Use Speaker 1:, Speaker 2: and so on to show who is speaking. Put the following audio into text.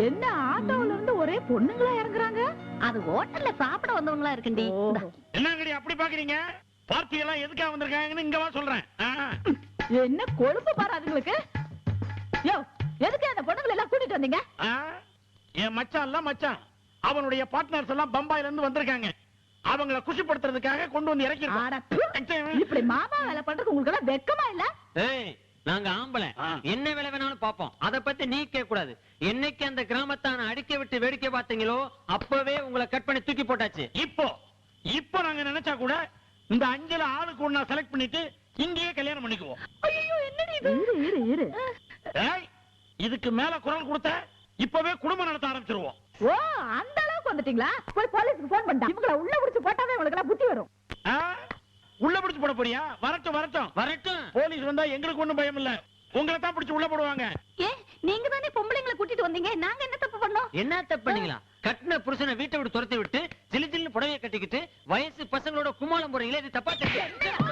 Speaker 1: என்ன ஆட்டோல இருந்து ஒரே பொண்ணுங்களா இறங்குறாங்க?
Speaker 2: அது ஹோட்டல்ல சாப்பிட வந்தவங்களா இருக்குண்டி.
Speaker 3: என்னங்கடி அப்படி பாக்குறீங்க? பார்ட்டி எல்லாம் எதுக்காக வந்திருக்காங்கன்னு இங்க வா சொல்றேன்.
Speaker 1: என்ன கொழுப்பு பாரு அதுங்களுக்கு. யோ, எதுக்கு அந்த பொண்ணுங்களை எல்லாம் கூட்டிட்டு வந்தீங்க?
Speaker 3: என் மச்சான் இல்ல மச்சான், அவனுடைய பார்ட்னர்ஸ் எல்லாம் பம்பாயில இருந்து வந்திருக்காங்க. அவங்கள குஷிப்படுத்துறதுக்காக கொண்டு வந்து இறக்கி.
Speaker 1: இப்படி மாமா வேலை பண்றதுக்கு உங்களுக்கு எல்லாம் வெக்கமா இல்ல?
Speaker 4: நாங்க ஆம்பளை என்ன வேலை வேணாலும் பாப்போம். அத பத்தி நீ கேட்க கூடாது. என்னைக்கு அந்த கிராமத்தான அடிக்க விட்டு வேடிக்கை பார்த்தீங்களோ அப்பவே உங்களை கட் பண்ணி தூக்கி போட்டாச்சு.
Speaker 3: இப்போ நாங்க நினைச்சா கூட இந்த அஞ்சல ஆளுக்கு ஒண்ணா செலக்ட் பண்ணிட்டு இங்கேயே கல்யாணம் பண்ணிக்குவோம்.
Speaker 1: ஐயோ என்னடி இது? இரு.
Speaker 3: இதுக்கு மேல குரல் கொடுத்த இப்பவே குடும்பம் நடத்த ஆரம்பிச்சிருவோம்.
Speaker 1: ஓ, அந்த அளவுக்கு வந்துட்டீங்களா? போய் போலீஸ்க்கு போன் பண்ணா இவங்கள உள்ள புடிச்சு போட்டாவே உங்களுக்கு எல்லாம் புத்தி வரும்.
Speaker 3: உள்ள பிடிச்சு போட போறியா? வரட்டும். போலீஸ் வந்தா எங்களுக்கு ஒண்ணும் பயம் இல்ல. உங்களை தான் பிடிச்சு உள்ள போடுவாங்க.
Speaker 2: நீங்க தானே பொம்பளைங்களை கூட்டிட்டு வந்தீங்க. நாங்க என்ன தப்பு பண்ணோம்?
Speaker 4: என்ன தப்பு பண்ணீங்களா? கட்டின புருஷனை வீட்டை விட்டு துரத்தி விட்டு ஜிலு ஜில்னு புடவையை கட்டிக்கிட்டு வயசு பசங்களோட குமாலம் போறீங்களே, இது தப்பா தெரியும்.